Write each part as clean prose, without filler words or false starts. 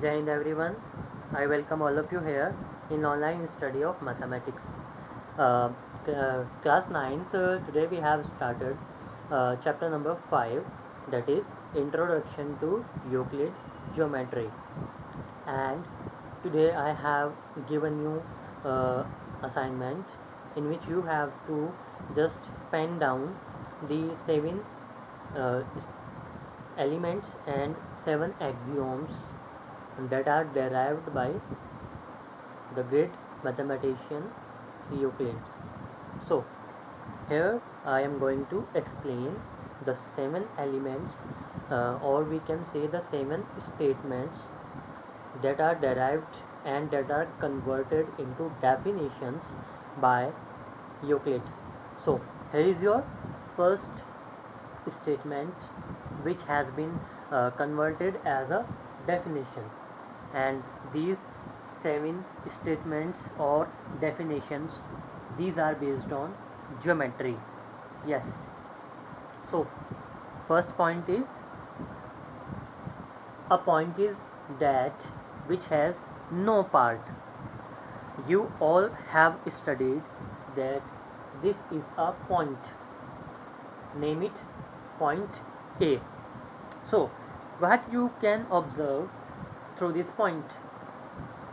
Jai Hind everyone. I welcome all of you here in online study of mathematics. Uh, Class 9th, today we have started chapter number 5, that is Introduction to Euclid Geometry. And today I have given you assignment in which you have to just pen down the 7 uh, elements and 7 axioms that are derived by the great mathematician Euclid. So, here I am going to explain the 7 elements, or we can say the 7 statements that are derived and that are converted into definitions by Euclid. So, here is your first statement which has been converted as a definition, and these 7 statements or definitions, these are based on geometry. Yes. So first point is, a point is that which has no part. You all have studied that this is a point. Name it point A. So what you can observe through this point,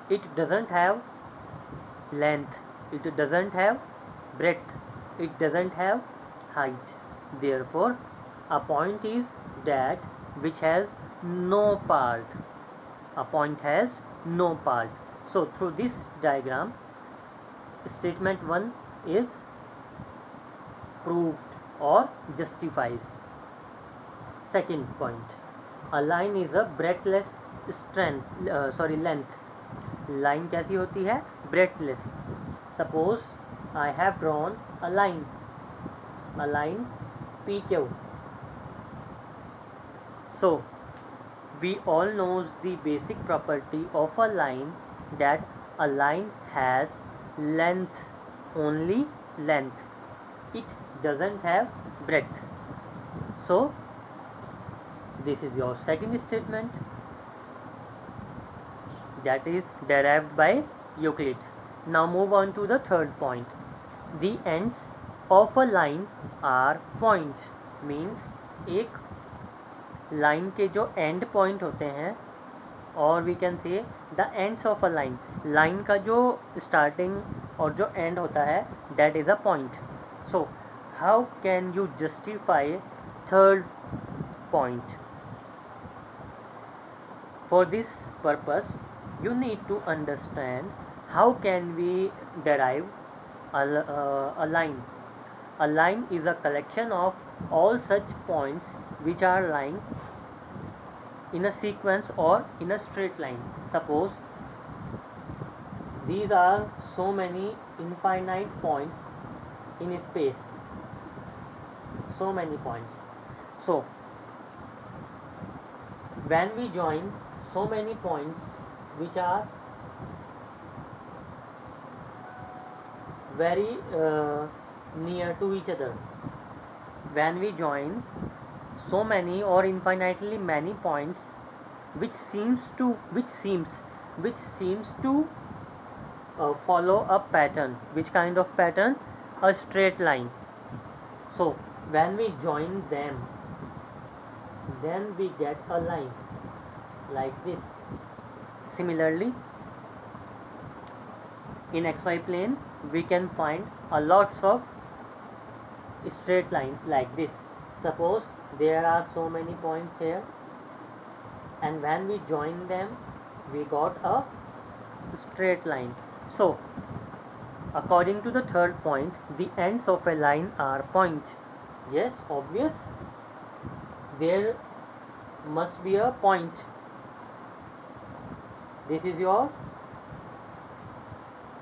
it doesn't have length, it doesn't have breadth, it doesn't have height. Therefore a point is that which has no part. A point has no part. So through this diagram, statement 1 is proved or justifies. Second point, a line is a breadthless length. Line कैसी होती है? breadthless. Suppose I have drawn a line PQ. So we all knows the basic property of a line, that a line has length, only length, it doesn't have breadth. So this is your second statement that is derived by Euclid. Now move on to the third point. The ends of a line are point. Means एक line के जो end point होते हैं, और we can say the ends of a line, line का जो starting और जो एंड होता है, that is a point. So how can you justify third point? For this purpose you need to understand how can we derive a line. A line is a collection of all such points which are lying in a sequence or in a straight line. Suppose these are so many infinite points in space, so many points. So when we join so many points which are very near to each other, when we join so many or infinitely many points which seems to follow a pattern. Which kind of pattern? A straight line. So when we join them, then we get a line like this. Similarly, in xy plane we can find a lots of straight lines like this. Suppose there are so many points here, and when we join them we got a straight line. So according to the third point, the ends of a line are point. Yes, obvious, there must be a point. This is your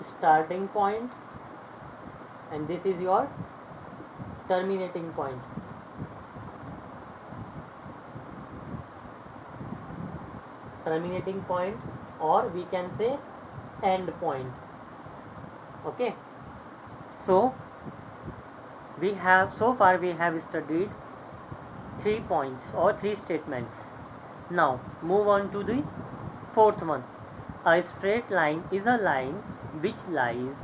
starting point and this is your terminating point. Terminating point, or we can say end point. Okay. So so far we have studied 3 points or 3 statements. Now move on to the Fourth one, a straight line is a line which lies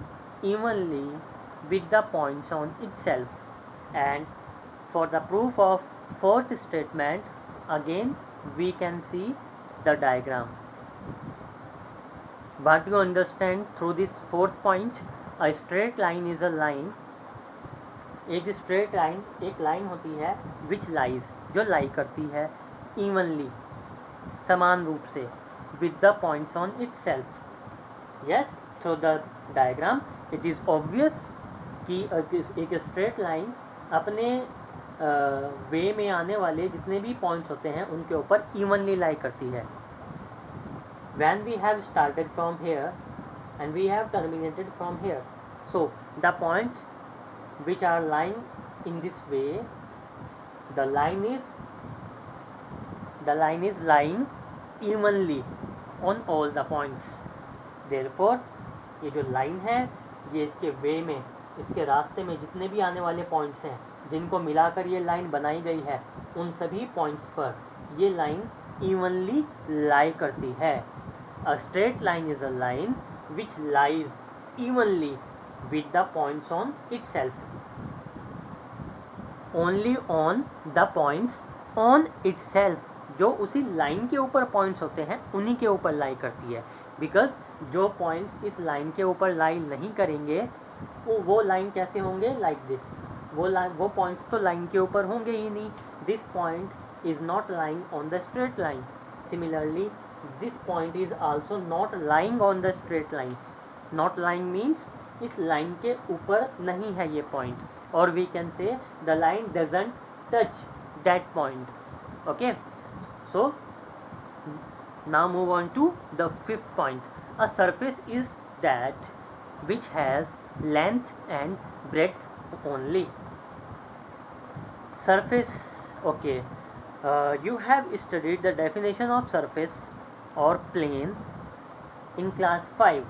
evenly with the points on itself. And for the proof of fourth statement, again we can see the diagram. What do you understand through this fourth point? A straight line is a line, एक straight line एक line होती है which lies जो लाई करती है evenly समान रूप से with the points on itself. Yes, through the diagram it is obvious कि एक स्ट्रेट लाइन अपने वे में आने वाले जितने भी पॉइंट्स होते हैं उनके ऊपर इवनली लाई करती है. When we have started from here and we have terminated from here, so the points which are lying in this way, the line is lying evenly on all the points. Therefore ये जो line है ये इसके वे में, इसके रास्ते में जितने भी आने वाले पॉइंट्स हैं जिनको मिलाकर ये लाइन बनाई गई है उन सभी पॉइंट्स पर ये लाइन इवनली लाई करती है. A straight line is a line which lies evenly with the points on itself. Only on the points on itself. जो उसी लाइन के ऊपर पॉइंट्स होते हैं उन्हीं के ऊपर लाई करती है. बिकॉज जो पॉइंट्स इस लाइन के ऊपर लाई नहीं करेंगे वो लाइन कैसे होंगे? Like this. वो पॉइंट्स तो लाइन के ऊपर होंगे ही नहीं. This point is not lying on the straight line. Similarly this point is also not lying on the straight line. Not lying means इस लाइन के ऊपर नहीं है ये point, or we can say the line doesn't touch that point. Okay, so now move on to the fifth point. A surface is that which has length and breadth only. Surface, okay, you have studied the definition of surface or plane in class 5.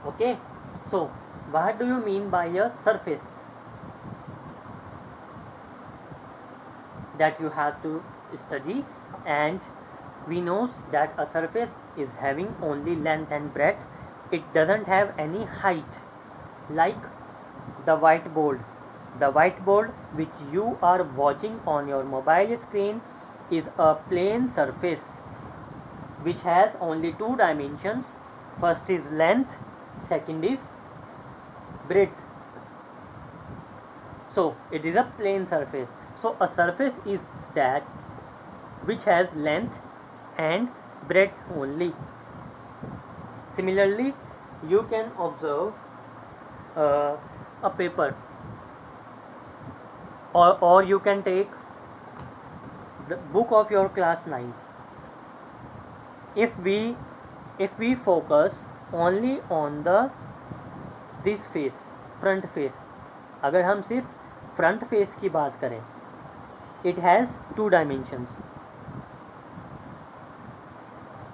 Okay, so what do you mean by a surface? That you have to study, and we know that a surface is having only length and breadth. It doesn't have any height. Like the whiteboard. The whiteboard which you are watching on your mobile screen is a plane surface which has only two dimensions. First is length, second is breadth. So it is a plane surface. So a surface is that which has length and breadth only. Similarly, you can observe a paper, or you can take the book of your class 9. If we focus only on this face, front face, अगर हम सिर्फ front face की बात करें, it has two dimensions,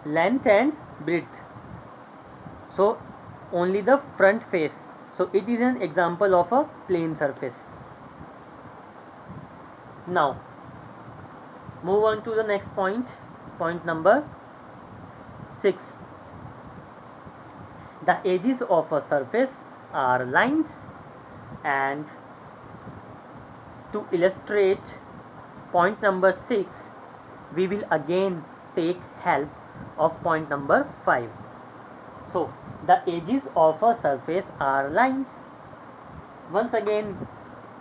length and breadth. So only the front face. So it is an example of a plane surface. Now move on to the next point. Point number 6. The edges of a surface are lines, and to illustrate point number 6 we will again take help of point number 5. So the edges of a surface are lines. Once again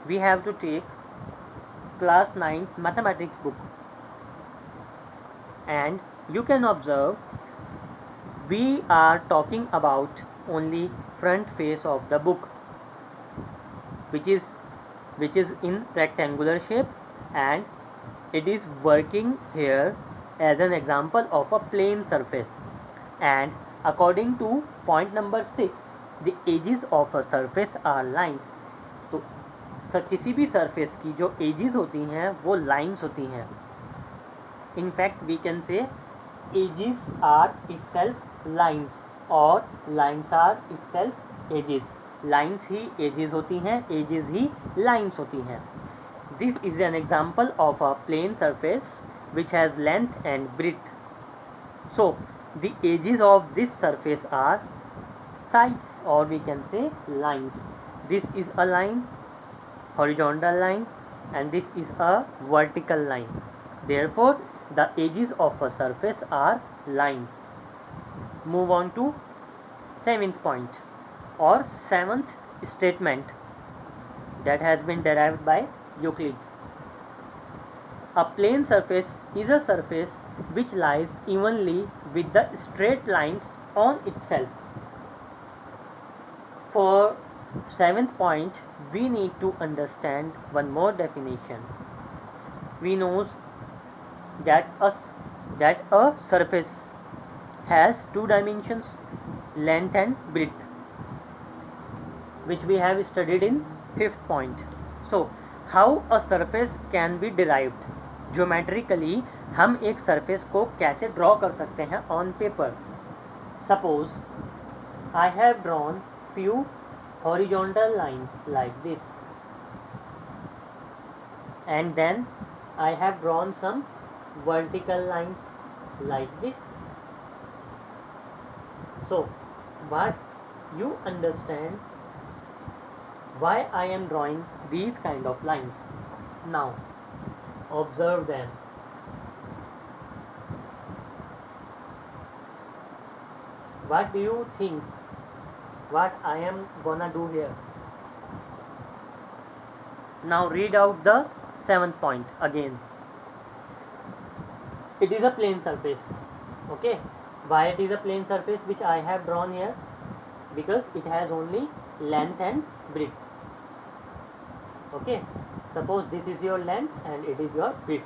we have to take class 9th mathematics book, and you can observe we are talking about only front face of the book, which is in rectangular shape, and it is working here as an example of a plane surface. And according to point number 6, the edges of a surface are lines. तो किसी भी surface की जो edges होती हैं वो lines होती हैं. In fact we can say edges are itself lines, और lines are itself edges. Lines he edges होती हैं, edges ही lines होती हैं. This is an example of a plane surface which has length and breadth. So the edges of this surface are sides, or we can say lines. This is a line, horizontal line, and this is a vertical line. Therefore, the edges of a surface are lines. Move on to seventh point or seventh statement that has been derived by Euclid. A plane surface is a surface which lies evenly with the straight lines on itself. For seventh point, we need to understand one more definition. We know that a surface has two dimensions, length and breadth, which we have studied in fifth point. So, how a surface can be derived? Geometrically हम एक surface को कैसे draw कर सकते हैं on paper? Suppose I have drawn few horizontal lines like this, and then I have drawn some vertical lines like this. So, what you understand why I am drawing these kind of lines? Now, observe them. What do you think? What I am gonna do here? Now read out the seventh point again. It is a plane surface. Okay. Why it is a plane surface which I have drawn here? Because it has only length and breadth. Okay. Suppose this is your length and it is your breadth.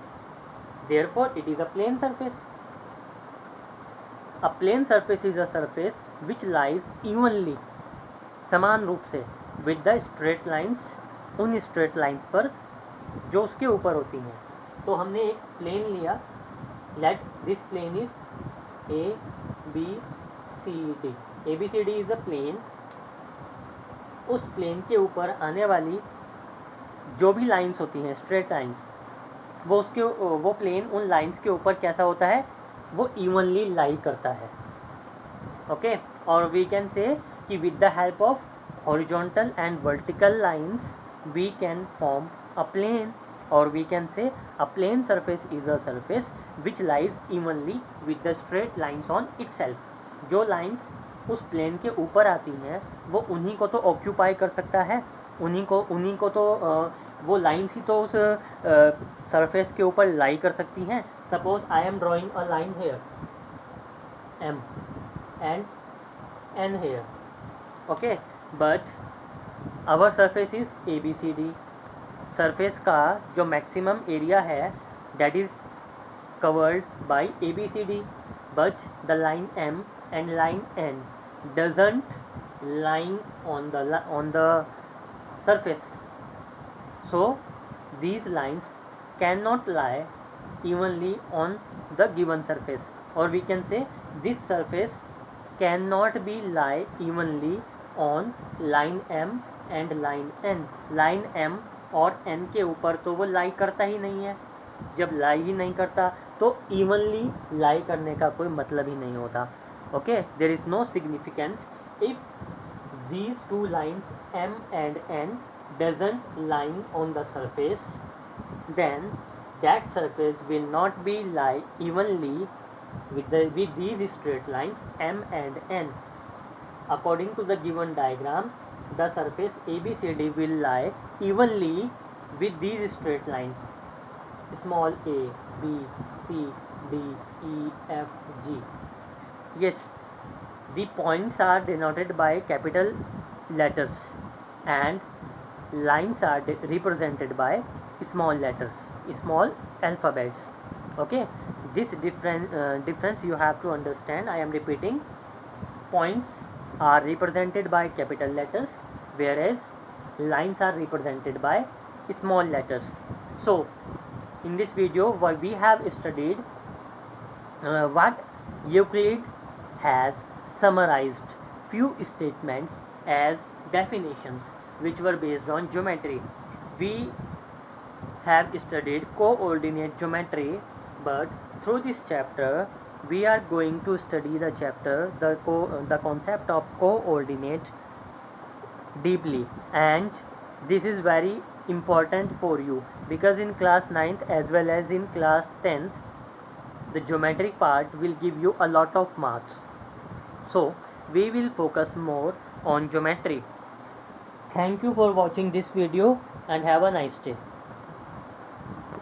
Therefore, it is a plane surface. A plane surface is a surface which lies evenly, समान रूप से, with the straight lines, उन straight lines पर जो उसके ऊपर होती हैं. तो हमने एक plane लिया. Let this plane is A, B, C, D. A, B, C, D is a plane. उस plane के ऊपर आने वाली जो भी lines होती हैं, straight lines, वो plane उन lines के ऊपर कैसा होता है? वो evenly lie करता है. Okay, और we can say कि with the help of horizontal and vertical lines we can form a plane, or we can say a plane surface is a surface which lies evenly with the straight lines on itself. जो lines उस plane के ऊपर आती हैं वो उन्हीं को तो occupy कर सकता है, उन्हीं को तो वो lines ही तो उस surface के ऊपर lie कर सकती हैं. Suppose I am drawing a line here, M, and N here. Okay, but our surface is ABCD. Surface का जो maximum area है that is covered by ABCD, but the line M and line N doesn't lie on the surface. So these lines cannot lie evenly on the given surface, or we can say this surface cannot be lie evenly on line M and line N. line M और N के ऊपर तो वो लाई करता ही नहीं है. जब लाई ही नहीं करता तो इवनली लाई करने का कोई मतलब ही नहीं होता. Okay, there is no significance if these two lines M and N doesn't lie on the surface, then that surface will not be lie evenly with these straight lines M and N. According to the given diagram, the surface ABCD will lie evenly with these straight lines, small a, B, C, D, E, F, G. Yes, the points are denoted by capital letters and lines are represented by small letters, small alphabets. Okay, this difference you have to understand. I am repeating. Points are represented by capital letters, whereas lines are represented by small letters. So in this video we have studied what Euclid has summarized few statements as definitions which were based on geometry. We have studied coordinate geometry, but through this chapter we are going to study the chapter the concept of coordinate deeply, and this is very important for you because in class 9th as well as in class 10th the geometric part will give you a lot of marks. So we will focus more on geometry. Thank you for watching this video and have a nice day.